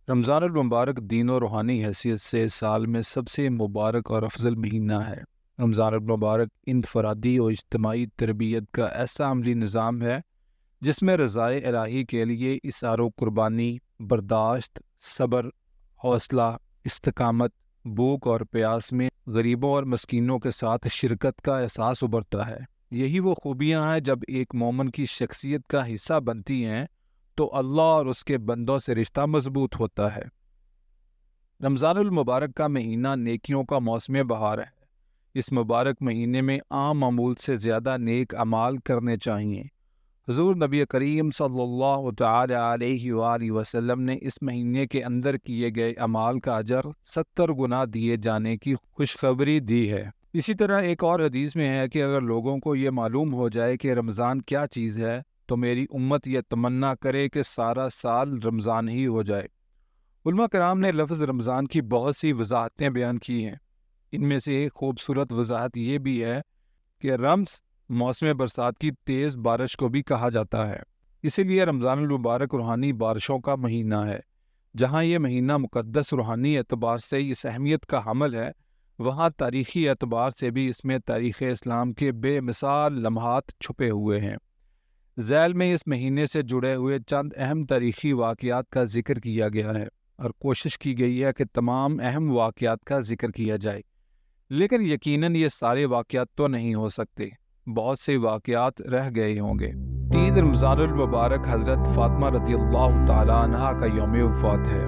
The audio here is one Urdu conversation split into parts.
رمضان المبارک دین و روحانی حیثیت سے سال میں سب سے مبارک اور افضل مہینہ ہے۔ رمضان المبارک انفرادی اور اجتماعی تربیت کا ایسا عملی نظام ہے جس میں رضائے الہی کے لیے اثار و قربانی، برداشت، صبر، حوصلہ، استقامت، بھوک اور پیاس میں غریبوں اور مسکینوں کے ساتھ شرکت کا احساس ابھرتا ہے۔ یہی وہ خوبیاں ہیں جب ایک مومن کی شخصیت کا حصہ بنتی ہیں تو اللہ اور اس کے بندوں سے رشتہ مضبوط ہوتا ہے۔ رمضان المبارک کا مہینہ نیکیوں کا موسم بہار ہے۔ اس مبارک مہینے میں عام معمول سے زیادہ نیک اعمال کرنے چاہیے۔ حضور نبی کریم صلی اللہ تعالی علیہ وآلہ وسلم نے اس مہینے کے اندر کیے گئے اعمال کا اجر 70 گنا دیے جانے کی خوشخبری دی ہے۔ اسی طرح ایک اور حدیث میں ہے کہ اگر لوگوں کو یہ معلوم ہو جائے کہ رمضان کیا چیز ہے تو میری امت یہ تمنا کرے کہ سارا سال رمضان ہی ہو جائے۔ علماء کرام نے لفظ رمضان کی بہت سی وضاحتیں بیان کی ہیں۔ ان میں سے ایک خوبصورت وضاحت یہ بھی ہے کہ رمض موسم برسات کی تیز بارش کو بھی کہا جاتا ہے۔ اسی لیے رمضان المبارک روحانی بارشوں کا مہینہ ہے۔ جہاں یہ مہینہ مقدس روحانی اعتبار سے اس اہمیت کا حامل ہے، وہاں تاریخی اعتبار سے بھی اس میں تاریخ اسلام کے بے مثال لمحات چھپے ہوئے ہیں۔ ذیل میں اس مہینے سے جڑے ہوئے چند اہم تاریخی واقعات کا ذکر کیا گیا ہے اور کوشش کی گئی ہے کہ تمام اہم واقعات کا ذکر کیا جائے، لیکن یقیناً یہ سارے واقعات تو نہیں ہو سکتے، بہت سے واقعات رہ گئے ہوں گے۔ 3 رمضان المبارک حضرت فاطمہ رضی اللہ تعالیٰ عنہا کا یوم وفات ہے۔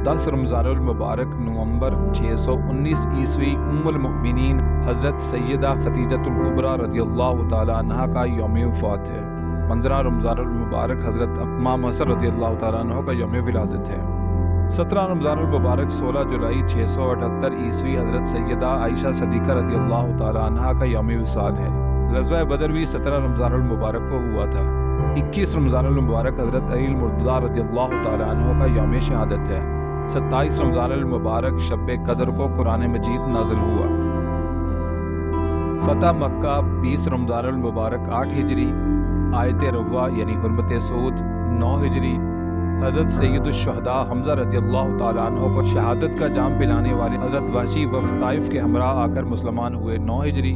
10 رمضان المبارک نومبر 619 عیسوی ام المؤمنین حضرت سیدہ خدیجۃ الکبریٰ رضی اللہ تعالیٰ عنہا کا یوم وفات ہے۔ 15 رمضان المبارک حضرت امام حسن رضی اللہ تعالیٰ عنہ کا یوم ولادت ہے۔ 17 رمضان المبارک 16 جولائی 678 عیسوی حضرت سیدہ عائشہ صدیقہ رضی اللہ تعالیٰ عنہا کا یوم وصال ہے۔ غزوہ بدر بھی 17 رمضان المبارک کو ہوا تھا۔ 21 رمضان المبارک حضرت علی المرتضیٰ رضی اللہ تعالیٰ عنہ کا یوم شہادت ہے۔ 27 رمضان المبارک شب قدر کو قرآن مجید نازل ہوا۔ فتح مکہ 20 رمضان المبارک 8 ہجری، آیت روا یعنی حرمت سعود 9 ہجری، حضرت سید الشہداء حمزہ رضی اللہ تعالیٰ عنہ کو شہادت کا جام پلانے والے حضرت وحشی وفد طائف کے ہمراہ آ کر مسلمان ہوئے 9 ہجری،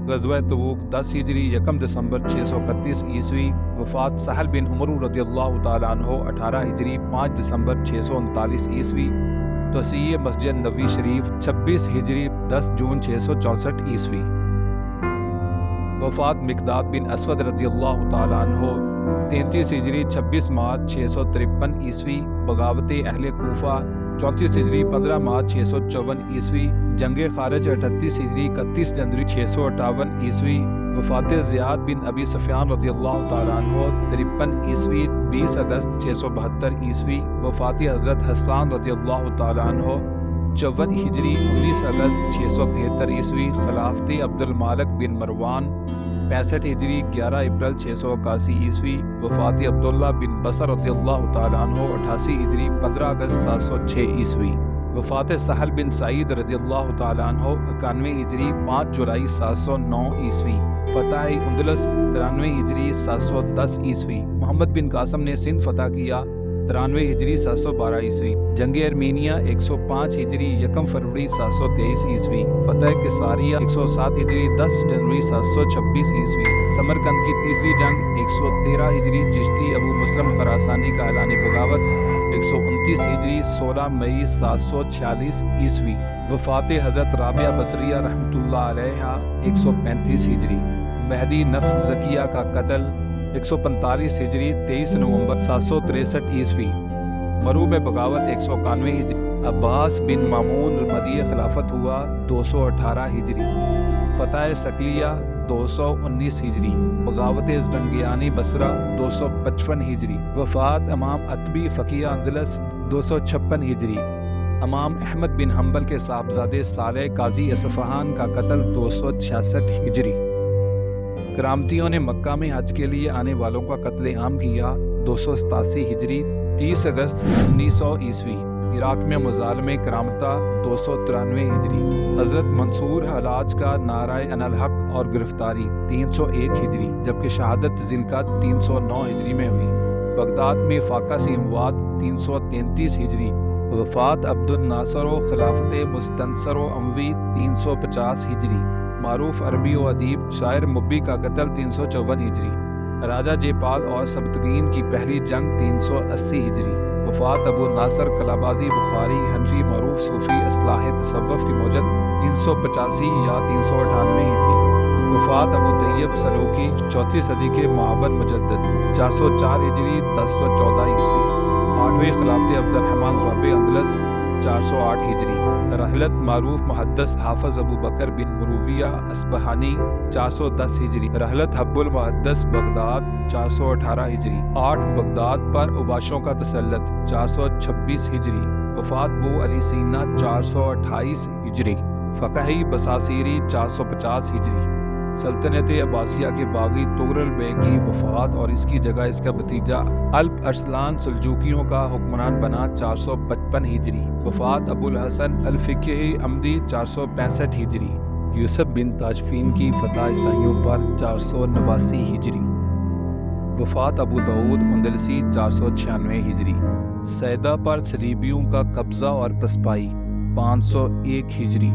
غزوہ تبوک 10 ہجری 1 دسمبر 631 عیسوی، وفات سہل بن عمرو رضی اللہ تعالیٰ عنہ 18 ہجری 5 دسمبر 639 عیسوی، توسیع مسجد نبوی شریف 26 ہجری 10 جون 664 عیسوی، وفات مقداد بن اسود رضی اللہ تعالیٰ عنہ 33 ہجری 26 مارچ 653 عیسوی، بغاوت اہل کوفہ 34 ہجری 15 مارچ 654 عیسوی، جنگ خارج 38 ہجری 31 جنوری 658 عیسوی، وفات زیاد بن ابی سفیان رضی اللہ تعالیٰ عنہ 53 عیسوی 20 اگست 672 عیسوی، وفات حضرت حسان رضی اللہ تعالیٰ عنہ 54 ہجری 19 اگست 673 عیسوی، خلافت عبد المالک بن مروان 65 ہجری 11 اپریل 681 عیسوی، وفات عبداللہ بن بصر رضی اللہ تعالیٰ عنہ 88 ہجری 15 اگست 706 عیسوی، وفات سہل بن سعید رضی اللہ تعالیٰ عنہ 91 ہجری 5 جولائی 709 عیسوی، فتح اندلس 93 ہجری 710 عیسوی، محمد بن قاسم نے سندھ فتح کیا 93 ہجری 712 عیسوی، جنگ ارمینیا 105 ہجری 1 فروری 723 عیسوی، فتح کساریہ 107 ہجری 10 جنوری 726 عیسوی، سمرقند کی تیسری جنگ 113 ہجری چشتی ابو مسلم خراسانی کا اعلان بغاوت 129 ہجری 16 مئی 746 عیسوی، وفات حضرت رابعہ بصریہ رحمۃ اللہ علیہ 135 ہجری، مہدی نفس زکیہ کا قتل 145 ہجری 23 نومبر 763 عیسوی، مروب بغاوت 191 ہجری، عباس بن مامون مدی خلافت ہوا 218 ہجری، فتح سکلیہ 219 ہجری، بغاوت زنگیانی بصرہ 255 ہجری، وفات امام اتبی فقیہ اندلس 256 ہجری، امام احمد بن حنبل کے صاحبزادے صالح قاضی اصفہان کا قتل 266 ہجری، کرامتیوں نے مکہ میں حج کے لیے آنے والوں کا قتل عام کیا 287 ہجری 30 اگست 1900 عیسوی، عراق میں مظالم کرامتہ 293 ہجری، حضرت منصور حلاج کا نعرہ انالحق اور گرفتاری 301 ہجری، جبکہ شہادت ذی القعدہ 309 ہجری میں ہوئی، بغداد میں فاقہ سے اموات 333 ہجری۔ وفات عبد الناصر و خلافت مستنصر و اموی 350 ہجری۔ معروف عربی و ادیب شاعر مبی کا قتل 354 ہجری۔ راجہ جے پال اور سبتگین کی پہلی جنگ 380 ہجری۔ وفات ابو ناصر کلابادی بخاری حنفی معروف صوفی اصلاح تصوف کی موجد 385 یا 398 ہجری۔ وفات ابو طیب سلوکی چوتھی صدی کے معاون مجدد 404 ہجری 1014 عیسوی۔ 8ویں خلافت عبد الرحمن رابع اندلس 408 ہجری۔ رحلت معروف محدث حافظ ابو بکر بن مرویہ اصبہانی 410 ہجری۔ رحلت حب المحدث بغداد 418 ہجری۔ 8 بغداد پر اوباشوں کا تسلط 426 ہجری۔ وفات بو علی سینا 428 ہجری۔ فقہی بصاصیری 450 ہجری۔ سلطنت عباسیہ کے باغی تغرل بیگ کی وفات اور اس کی جگہ اس کا بھتیجا الپ ارسلان سلجوکیوں کا حکمران بنا 455 ہجری۔ وفات ابو الحسن الفقیہی عمدی 465 ہجری۔ یوسف بن تاشفین کی فتح عیسائیوں پر 489 ہجری۔ وفات ابو داود اندلسی 496 ہجری۔ سیدہ پر صلیبیوں کا قبضہ اور پسپائی 501 ہجری۔